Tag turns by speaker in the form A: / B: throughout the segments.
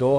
A: 2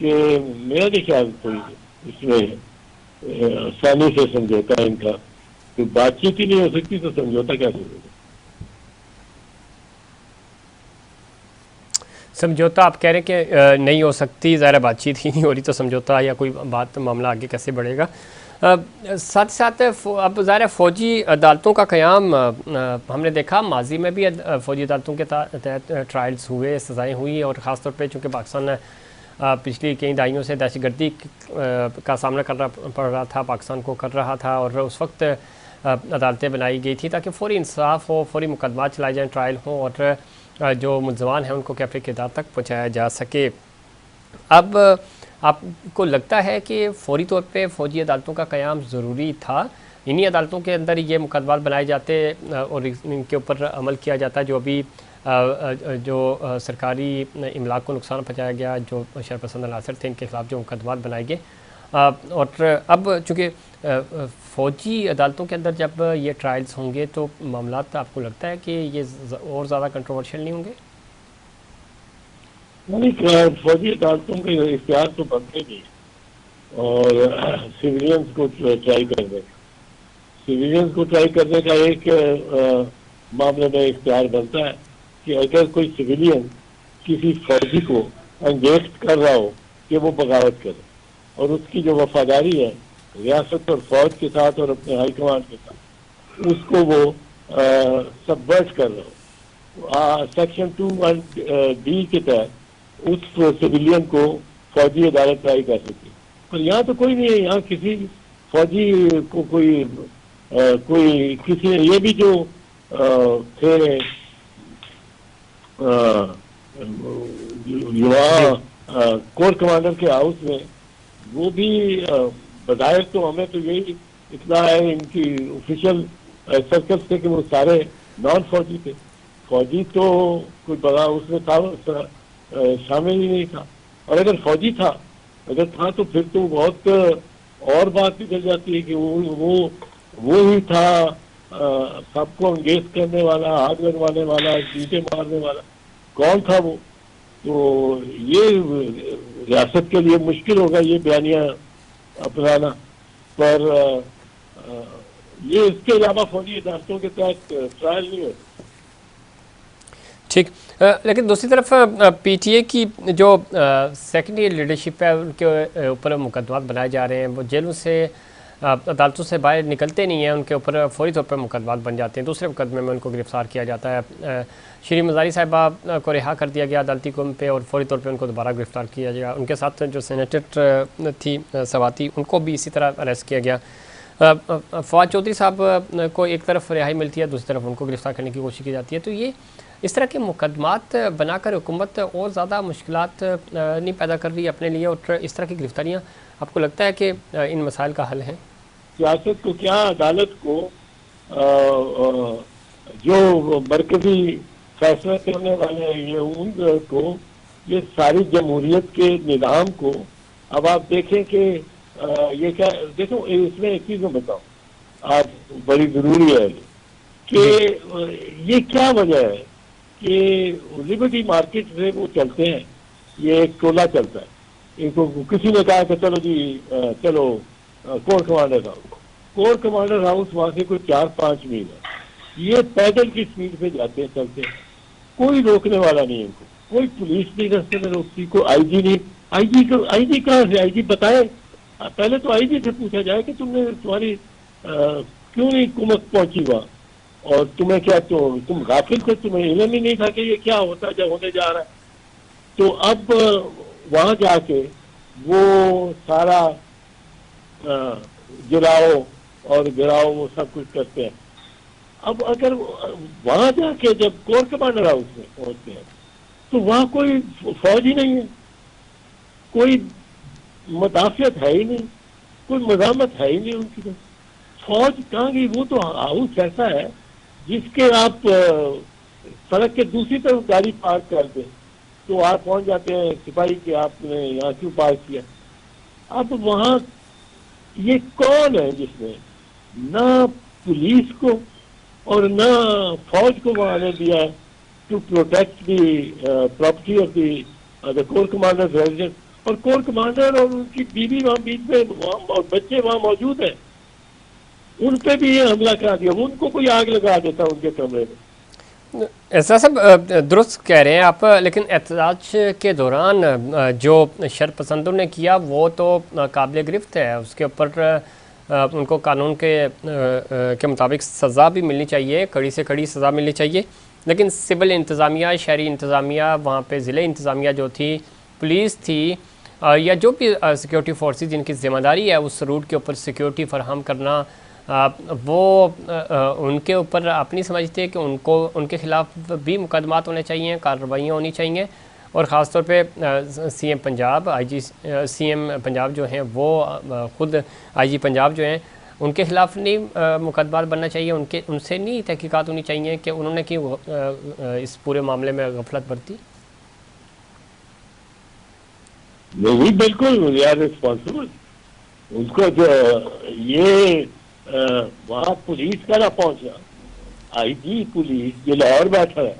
B: کہ میرا نہیں خیال کوئی اس میں آسانی سے سمجھوتا ہے ان کا، تو بات چیت ہی نہیں ہو سکتی تو سمجھوتا کیسے ہوگا؟
A: سمجھوتا آپ کہہ رہے ہیں کہ نہیں ہو سکتی، ظاہر بات چیت ہی نہیں ہو رہی تو سمجھوتا یا کوئی بات معاملہ آگے کیسے بڑھے گا؟ ساتھ ساتھ اب ظاہر فوجی عدالتوں کا قیام ہم نے دیکھا ماضی میں بھی فوجی عدالتوں کے تحت ٹرائلز ہوئے، سزائیں ہوئی، اور خاص طور پہ چونکہ پاکستان پچھلی کئی دہائیوں سے دہشت گردی کا سامنا کرنا پڑ رہا تھا، پاکستان کو کر رہا تھا، اور اس وقت عدالتیں بنائی گئی تھی تاکہ فوری انصاف ہو، فوری مقدمات چلائے جائیں، ٹرائل ہوں، اور جو ملزمان ہیں ان کو کیفے کے دار تک پہنچایا جا سکے۔ اب آپ کو لگتا ہے کہ فوری طور پہ فوجی عدالتوں کا قیام ضروری تھا؟ انہی عدالتوں کے اندر یہ مقدمات بنائے جاتے اور ان کے اوپر عمل کیا جاتا جو ابھی جو سرکاری املاک کو نقصان پہنچایا گیا، جو شرپسند عناصر تھے ان کے خلاف جو مقدمات بنائے گئے، اور اب چونکہ فوجی عدالتوں کے اندر جب یہ ٹرائلز ہوں گے تو معاملات آپ کو لگتا ہے کہ یہ اور زیادہ کنٹروورشل نہیں ہوں گے؟
B: فوجی عدالتوں کے اختیار تو بنتے نہیں، اور سویلینز کو ٹرائی کرنے کا ایک معاملے میں اختیار بنتا ہے کہ اگر کوئی سویلین کسی فوجی کو انگیزٹ کر رہا ہو کہ وہ بغاوت کرے، اور اس کی جو وفاداری ہے ریاست اور فوج کے ساتھ اور اپنے ہائی کمانڈ کے ساتھ، اس کو وہ سبورٹ کر رہا ہو، سیکشن 2(1)(d) کے تحت اس سویلین کو فوجی عدالت ٹرائی کر سکتی ہے۔ پر یہاں تو کوئی نہیں ہے، یہاں کسی فوجی کو کوئی کسی نے یہ بھی جو تھے وہاں کور کمانڈر کے ہاؤس میں، وہ بھی بظاہر تو ہمیں تو یہی اطلاع ہے ان کی آفیشیل سرکل سے کہ وہ سارے نان فوجی تھے، فوجی تو کوئی بڑا اس میں تھا شامل ہی نہیں تھا، اور اگر فوجی تھا تو پھر تو بہت اور بات نکل جاتی ہے کہ وہ ہی تھا سب کو انگیز کرنے والا، ہاتھ لگوانے والا، چیٹیں مارنے والا، کون تھا وہ؟ تو یہ ریاست کے لیے مشکل ہوگا یہ بیانیہ اپنانا، پر یہ اس کے علاوہ فوجی عدالتوں کے تحت ٹرائل نہیں ہوتا۔
A: ٹھیک، لیکن دوسری طرف پی ٹی اے کی جو سیکنڈری لیڈرشپ ہے ان کے اوپر مقدمات بنائے جا رہے ہیں، وہ جیلوں سے عدالتوں سے باہر نکلتے نہیں ہیں، ان کے اوپر فوری طور پر مقدمات بن جاتے ہیں، دوسرے مقدمے میں ان کو گرفتار کیا جاتا ہے۔ شری مزاری صاحبہ کو رہا کر دیا گیا عدالتی حکم پہ، اور فوری طور پہ ان کو دوبارہ گرفتار کیا گیا، ان کے ساتھ جو سینیٹر تھی سواتی، ان کو بھی اسی طرح اریسٹ کیا گیا۔ فواد چودھری صاحب کو ایک طرف رہائی ملتی ہے، دوسری طرف ان کو گرفتار کرنے کی کوشش کی جاتی ہے، تو یہ اس طرح کے مقدمات بنا کر حکومت اور زیادہ مشکلات نہیں پیدا کر رہی اپنے لیے، اور اس طرح کی گرفتاریاں آپ کو لگتا ہے کہ ان مسائل کا حل ہے؟
B: سیاست کو کیا، عدالت کو، جو مرکزی فیصلہ کرنے والے یہ کو، یہ ساری جمہوریت کے نظام کو، اب آپ دیکھیں کہ یہ کیا، دیکھو اس میں ایک چیز میں بتاؤں آپ، بڑی ضروری ہے کہ یہ کیا وجہ ہے کہ لبرٹی مارکیٹ سے وہ چلتے ہیں، یہ ایک ٹولہ چلتا ہے، ان کو کسی نے کہا کہ چلو جی چلو کور کمانڈر ہاؤس وہاں سے کوئی 4-5 میل ہے، یہ پیدل کی سپیڈ پہ جاتے ہیں، چلتے ہیں، کوئی روکنے والا نہیں ان کو، کوئی پولیس نہیں رستے میں روکتی، کوئی آئی جی نہیں، آئی جی کہاں سے؟ آئی جی بتائے، پہلے تو آئی جی سے پوچھا جائے کہ تمہاری کیوں نہیں کمک پہنچی وہاں، اور تمہیں کیا، تم غافل تھے، تمہیں علم ہی نہیں تھا کہ یہ کیا ہونے جا رہا ہے؟ تو اب وہاں جا کے وہ سارا گراؤ وہ سب کچھ کرتے ہیں۔ اب اگر وہاں جا کے جب کور کمانڈر ہاؤس میں پہنچتے ہیں تو وہاں کوئی فوج ہی نہیں ہے، کوئی مدافعت ہے ہی نہیں، کوئی مزاحمت ہے ہی نہیں ان کی، تو فوج کہاں گئی؟ وہ تو ہاؤس ایسا ہے جس کے آپ سڑک کے دوسری طرف گاڑی پارک کر دیں تو آپ پہنچ جاتے ہیں سپاہی کہ آپ نے یہاں کیوں پارک کیا۔ اب وہاں یہ کون ہے جس نے نہ پولیس کو اور نہ فوج کو وہاں نے دیا to protect the property of the corps commander resident, اور کور کمانڈر اور ان کی بیوی وہاں بیچ میں اور بچے وہاں موجود ہیں، ان پہ بھی یہ حملہ کرا دیا، ان کو کوئی آگ لگا دیتا ان کے کمرے میں۔
A: ایسا سب درست کہہ رہے ہیں آپ، لیکن احتجاج کے دوران جو شر پسندوں نے کیا وہ تو قابل گرفت ہے، اس کے اوپر ان کو قانون کے مطابق سزا بھی ملنی چاہیے، کڑی سے کڑی سزا ملنی چاہیے، لیکن سول انتظامیہ، شہری انتظامیہ، وہاں پہ ضلع انتظامیہ جو تھی، پولیس تھی، یا جو بھی سیکیورٹی فورسز جن کی ذمہ داری ہے اس روٹ کے اوپر سیکیورٹی فراہم کرنا، وہ ان کے اوپر آپ نہیں سمجھتے کہ ان کے خلاف بھی مقدمات ہونے چاہیے، کارروائیاں ہونی چاہیے؟ اور خاص طور پہ C M Punjab, C M Punjab جو ہیں وہ خود آئی جی پنجاب جو ہیں، ان کے خلاف نہیں مقدمات بننا چاہیے؟ ان سے نہیں تحقیقات ہونی چاہیے کہ انہوں نے کیوں اس پورے معاملے میں غفلت برتی؟
B: نہیں بالکل وی آر ریسپانسبل. اس کو جو یہ وہاں پولیس کا نہ پہنچا، آئی جی پولیس جو لاہور بیٹھا ہے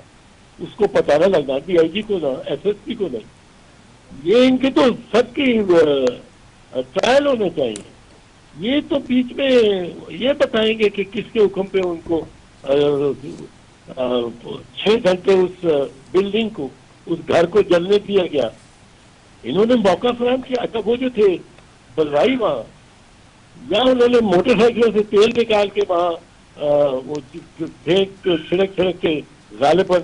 B: اس کو پتہ نہ لگنا کہ آئی جی کو نہ ایس ایس پی کو نہیں. یہ ان کے تو سب کی ٹرائل ہونے چاہیے. یہ تو بیچ میں یہ بتائیں گے کہ کس کے حکم پہ ان کو 6 گھنٹے اس بلڈنگ کو، اس گھر کو جلنے دیا گیا. انہوں نے موقع فراہم کیا. اچھا وہ جو تھے بلوائی وہاں، یا انہوں نے موٹر سائیکلوں سے تیل نکال کے وہاں وہ چھڑک کے غالباً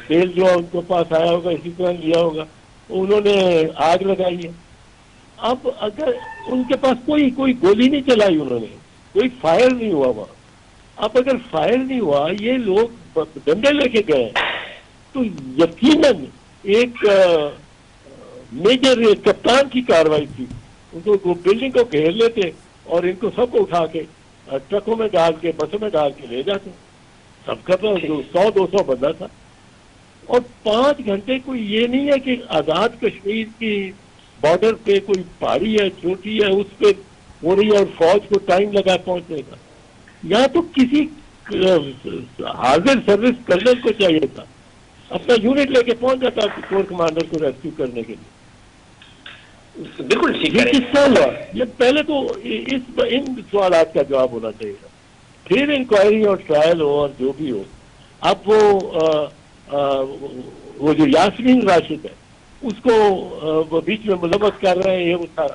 B: تیل جو ان کے پاس آیا ہوگا اسی طرح لیا ہوگا، انہوں نے آگ لگائی ہے. اب اگر ان کے پاس کوئی گولی نہیں چلائی، انہوں نے کوئی فائر نہیں ہوا وہاں. اب اگر فائر نہیں ہوا، یہ لوگ ڈنڈے لے کے گئے تو یقیناً ایک میجر کپتان کی کارروائی تھی. ان کو بلڈنگ کو گھیر لیتے اور ان کو سب کو اٹھا کے ٹرکوں میں ڈال کے بسوں میں ڈال کے لے جاتے. سب کا تو 100-200 بندہ تھا. اور 5 گھنٹے کوئی یہ نہیں ہے کہ آزاد کشمیر کی بارڈر پہ کوئی پہاڑی ہے چھوٹی ہے اس پہ ہو رہی ہے اور فوج کو ٹائم لگا پہنچنے کا. یہاں تو کسی حاضر سروس کرنل کو چاہیے تھا، اپنا یونٹ لے کے پہنچ جاتا کور کمانڈر کو ریسکیو کرنے کے لیے.
C: بالکل ٹھیک
B: یہ
C: ہے.
B: کس طرح ہوا؟ یہ پہلے تو ان سوالات کا جواب ہونا چاہیے تھا، پھر انکوائری اور ٹرائل ہو اور جو بھی ہو. اب وہ جو یاسمین راشد ہے اس کو وہ بیچ میں ملوث کر رہے ہیں. یہ وہ سارا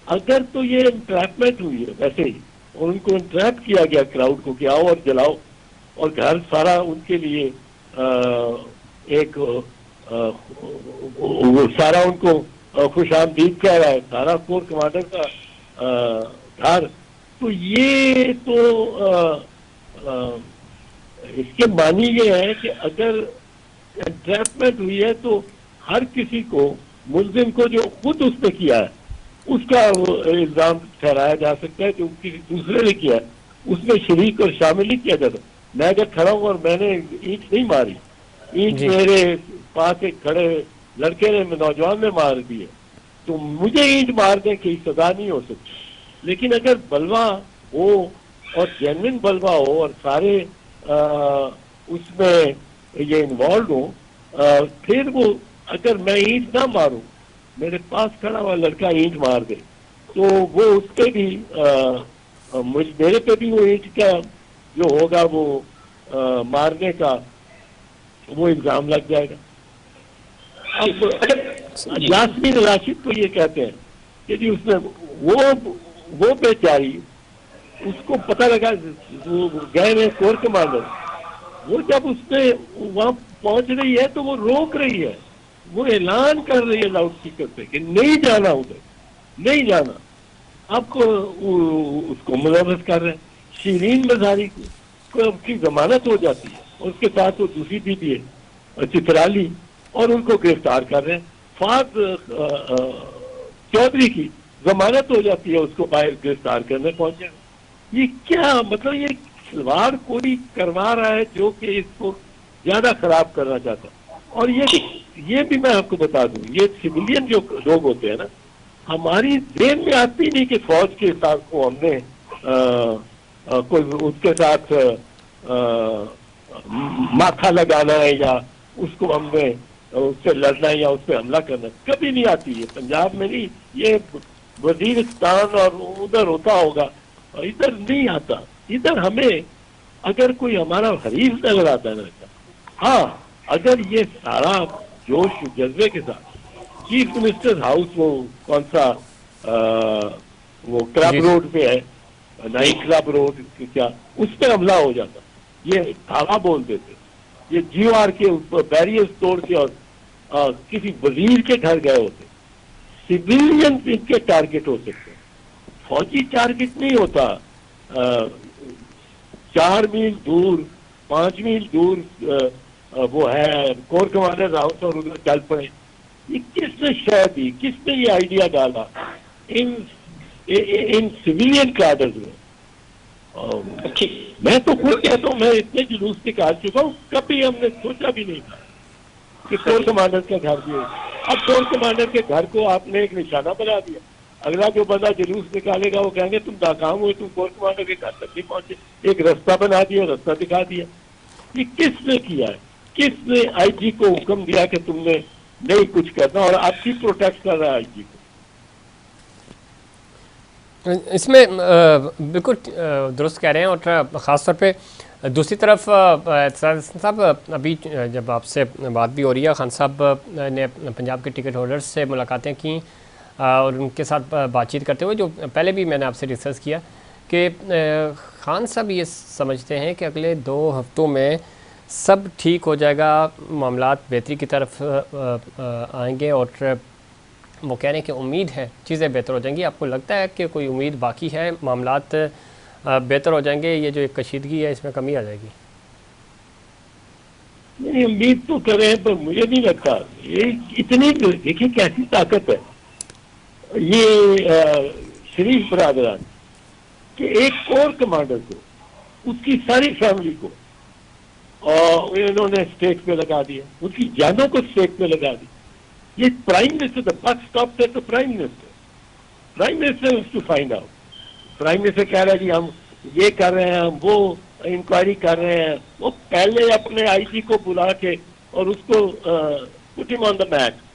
B: اگر تو یہ انٹریپمنٹ ہوئی ہے ویسے ہی، اور ان کو انٹریپ کیا گیا کراؤڈ کو کہ آؤ اور جلاؤ، اور گھر سارا ان کے لیے ایک وہ سارا ان کو خوش آمدید کہہ رہا ہے، سارا کور کمانڈر کا گھر. تو یہ تو اس کے معنی یہ ہے کہ اگر انٹریپمنٹ ہوئی ہے تو ہر کسی کو، ملزم کو جو خود اس نے کیا ہے اس کا الزام ٹھہرایا جا سکتا ہے، جو کسی دوسرے نے کیا ہے اس میں شریک اور شامل نہیں کیا جاتا. میں اگر کھڑا ہوں اور میں نے اینٹ نہیں ماری، اینٹ
A: جی
B: میرے پاس ایک کھڑے لڑکے نے، نوجوان نے مار دی ہے، تو مجھے اینٹ مارنے کی سزا نہیں ہو سکتی. لیکن اگر بلوا ہو اور جینوئن بلوا ہو اور سارے اس میں یہ انوالوڈ ہوں، پھر وہ اگر میں اینٹ نہ ماروں، میرے پاس کھڑا ہوا لڑکا اینٹ مار دے، تو وہ اس پہ بھی میرے پہ بھی وہ اینٹ کا جو ہوگا وہ مارنے کا وہ الزام لگ جائے گا. اب یاسمین راشد کو یہ کہتے ہیں کہ جی اس نے وہ بیچاری، اس کو پتہ لگا گئے میں کور کمانڈر، وہ جب اس نے وہاں پہنچ رہی ہے تو وہ روک رہی ہے، وہ اعلان کر رہی ہے لاؤڈ اسپیکر پہ کہ نہیں جانا ادھر، نہیں جانا. اب اس کو ملوث کر رہے ہیں. شیرین مزاری کو اب کی ضمانت ہو جاتی ہے، اور اس کے ساتھ وہ دوسری بیوی ہے چترالی، اور ان کو گرفتار کر رہے ہیں. فاض چودھری کی ضمانت ہو جاتی ہے، اس کو باہر گرفتار کرنے پہنچے. یہ کیا مطلب؟ یہ کھلواڑ کوئی کروا رہا ہے جو کہ اس کو زیادہ خراب کرنا چاہتا ہے. اور یہ بھی میں آپ کو بتا دوں، یہ سویلین جو لوگ ہوتے ہیں نا، ہماری ذہن میں آتی نہیں کہ فوج کے ساتھ کو ہم نے کوئی اس کے ساتھ ماتھا لگانا ہے، یا اس کو ہم نے اس سے لڑنا یا اس پہ حملہ کرنا کبھی نہیں آتی ہے. پنجاب میں نہیں, یہ وزیرستان اور ادھر ہوتا ہوگا, اور ادھر نہیں آتا. ادھر ہمیں اگر کوئی ہمارا حریف نظر آتا ہے نا, ہاں اگر یہ سارا جوش جذبے کے ساتھ چیف منسٹر ہاؤس, وہ کون سا وہ کلب
A: جی جی.
B: روڈ پہ ہے, نئی کلب روڈ کیا, اس پہ حملہ ہو جاتا, یہ تھالا بول دیتے, یہ جیو آر کے بیریئرز توڑ کے اور کسی وزیر کے گھر گئے ہوتے. سویلین ان کے ٹارگٹ ہو سکتے, فوجی ٹارگٹ نہیں ہوتا. 4 میل دور 5 میل دور وہ ہے کور کمانڈر ہاؤس, اور ادھر چل پڑے. یہ کس نے شے دی, کس نے یہ آئیڈیا ڈالا ان سویلین کارڈرز میں؟ میں تو خود کہتا ہوں, میں اتنے جلوس نکال چکا ہوں, کبھی ہم نے سوچا بھی نہیں تھا کہ کور کمانڈر کا گھر بھی ہے. اب کور کمانڈر کے گھر کو آپ نے ایک نشانہ بنا دیا. اگلا جو بندہ جلوس نکالے گا وہ کہیں گے تم ناکام ہوئے, تم کور کمانڈر کے گھر تک نہیں پہنچے. ایک رستہ بنا دیا, رستہ دکھا دیا. یہ کس نے کیا ہے؟ کس نے آئی جی کو حکم دیا کہ تم نے نہیں کچھ کرنا, اور آپ کی پروٹیکٹ کر رہا ہے آئی جی کو؟
A: اس میں بالکل درست کہہ رہے ہیں. اور خاص طور پہ دوسری طرف صاحب, ابھی جب آپ سے بات بھی ہو رہی ہے, خان صاحب نے پنجاب کے ٹکٹ ہولڈرز سے ملاقاتیں کیں اور ان کے ساتھ بات چیت کرتے ہوئے, جو پہلے بھی میں نے آپ سے ڈسکس کیا کہ خان صاحب یہ سمجھتے ہیں کہ اگلے 2 ہفتوں میں سب ٹھیک ہو جائے گا, معاملات بہتری کی طرف آئیں گے, اور وہ کہہ رہے ہیں کہ امید ہے چیزیں بہتر ہو جائیں گی. آپ کو لگتا ہے کہ کوئی امید باقی ہے, معاملات بہتر ہو جائیں گے, یہ جو ایک کشیدگی ہے اس میں کمی آ جائے گی؟
B: نہیں, امید تو کریں, پر مجھے نہیں لگتا یہ اتنی. دیکھیں کیسی طاقت ہے یہ شریف برادران کہ ایک کور کمانڈر کو, اس کی ساری فیملی کو, اور انہوں نے اسٹیک پہ لگا دیا, ان کی جانوں کو اسٹیک پہ لگا دیا. یہ prime minister the buck stop ہے, تو prime minister is to find out. Prime minister کہہ رہا ہے جی ہم یہ کر رہے ہیں, ہم وہ انکوائری کر رہے ہیں. وہ پہلے اپنے آئی جی کو بلا کے اور اس کو پٹ ہم آن دا میپ.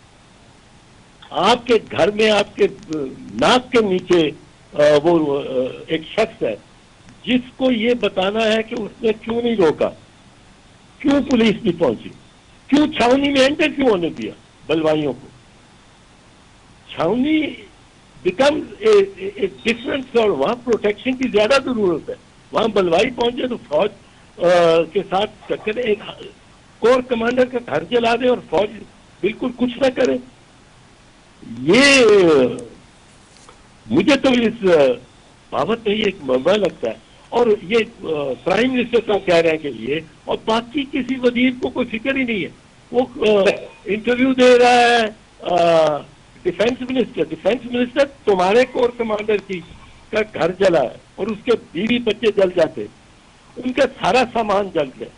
B: آپ کے گھر میں آپ کے ناک کے نیچے وہ ایک شخص ہے جس کو یہ بتانا ہے کہ اس نے کیوں نہیں روکا, کیوں پولیس نہیں پہنچی, کیوں چھاونی میں انٹر کیوں ہونے دیا بلوائیوں کو. چھاونی بیکم ڈفرنٹ, اور وہاں پروٹیکشن کی زیادہ ضرورت ہے. وہاں بلوائی پہنچے تو فوج کے ساتھ ٹکر, ایک کور کمانڈر کا گھر جلا دے اور فوج بالکل کچھ نہ کرے. یہ مجھے تو اس بابت میں یہ ایک معاملہ لگتا ہے. اور یہ پرائم منسٹر کا کہہ رہے ہیں کہ یہ, اور باقی کسی وزیر کو کوئی فکر ہی نہیں ہے. وہ انٹرویو دے رہا ہے ڈیفینس منسٹر تمہارے کور کمانڈر کی کا گھر جلا ہے اور اس کے بیوی بچے جل جاتے, ان کا سارا سامان جل گیا,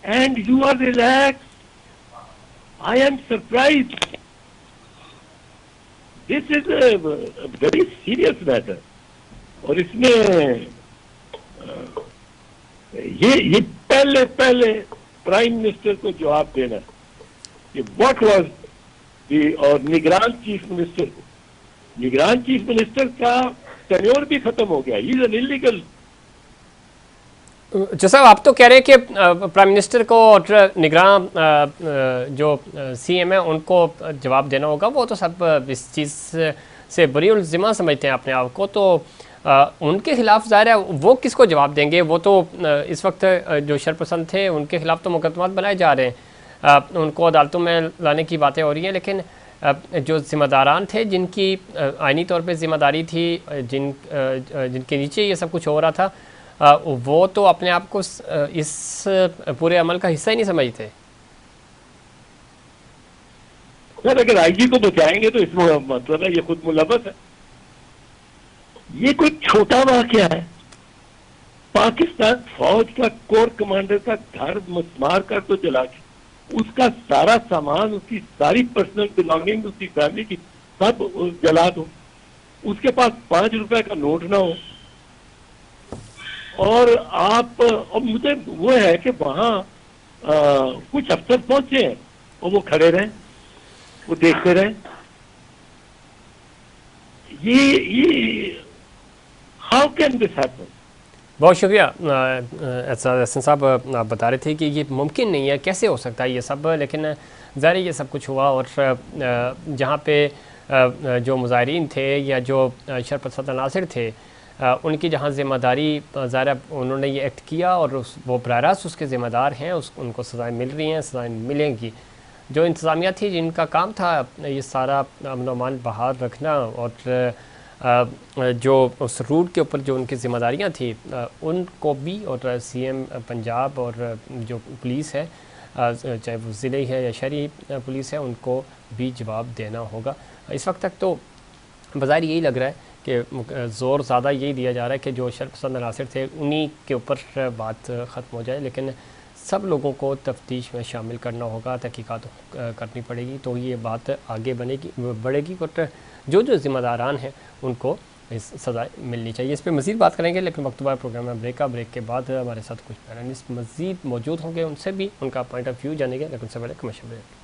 B: and you are relax. I am surprise. This is a very serious matter. اور اس میں یہ پہلے پرائم منسٹر کو جواب دینا کہ واٹ واز دی, اور نگران چیف منسٹر کو. نگران چیف منسٹر کا ٹینیور بھی ختم ہو گیا, ہی از این انلیگل.
A: جو صاحب آپ تو کہہ رہے ہیں کہ پرائم منسٹر کو اور نگراں جو سی ایم ہیں ان کو جواب دینا ہوگا. وہ تو سب اس چیز سے بری الزمہ سمجھتے ہیں اپنے آپ کو, تو ان کے خلاف ظاہر ہے وہ کس کو جواب دیں گے؟ وہ تو اس وقت جو شرپسند تھے ان کے خلاف تو مقدمات بنائے جا رہے ہیں, ان کو عدالتوں میں لانے کی باتیں ہو رہی ہیں, لیکن جو ذمہ داران تھے جن کی آئینی طور پہ ذمہ داری تھی, جن کے نیچے یہ سب کچھ ہو رہا تھا, وہ تو اپنے آپ کو اس پورے عمل کا حصہ ہی نہیں سمجھتے.
B: اگر آئی جی کو بچائیں گے تو اس میں مطلب ہے یہ خود ملوث ہے. یہ کوئی چھوٹا واقعہ ہے. پاکستان فوج کا کور کمانڈر کا گھر مسمار کر تو جلا کے, اس کا سارا سامان, اس کی ساری پرسنل بلانگنگ, اس کی فیملی کی سب جلا دو. اس کے پاس 5 روپے کا نوٹ نہ ہو, اور آپ, اور مجھے وہ ہے کہ وہاں کچھ افسر پہنچے ہیں اور وہ کھڑے رہیں, وہ دیکھتے رہیں. یہ ہاؤ کین دس ہیپن؟
A: بہت شکریہ احسان صاحب. آپ بتا رہے تھے کہ یہ ممکن نہیں ہے, کیسے ہو سکتا ہے یہ سب, لیکن ظاہر یہ سب کچھ ہوا. اور جہاں پہ جو مظاہرین تھے یا جو شرپسند عناصر تھے, ان کی جہاں ذمہ داری ظاہر انہوں نے یہ ایکٹ کیا اور وہ براہ راست اس کے ذمہ دار ہیں, ان کو سزائیں مل رہی ہیں, سزائیں ملیں گی. جو انتظامیہ تھی جن کا کام تھا یہ سارا امن و امان بحال رکھنا, اور جو اس روٹ کے اوپر جو ان کی ذمہ داریاں تھیں ان کو بھی, اور سی ایم پنجاب اور جو پولیس ہے, چاہے وہ ضلعی ہے یا شہری پولیس ہے, ان کو بھی جواب دینا ہوگا. اس وقت تک تو بظاہر یہی لگ رہا ہے کہ زور زیادہ یہی دیا جا رہا ہے کہ جو شرپسند عناصر تھے انہی کے اوپر بات ختم ہو جائے, لیکن سب لوگوں کو تفتیش میں شامل کرنا ہوگا, تحقیقات کرنی پڑے گی, تو یہ بات آگے بڑھے گی. اور جو ذمہ داران ہیں ان کو سزائیں ملنی چاہیے. اس پہ مزید بات کریں گے, لیکن مکتوبہ پروگرام میں بریک کے بعد ہمارے ساتھ کچھ پینلسٹ مزید موجود ہوں گے, ان سے بھی ان کا پوائنٹ آف ویو جانیں گے, لیکن اس سے پہلے کمرشل بریک.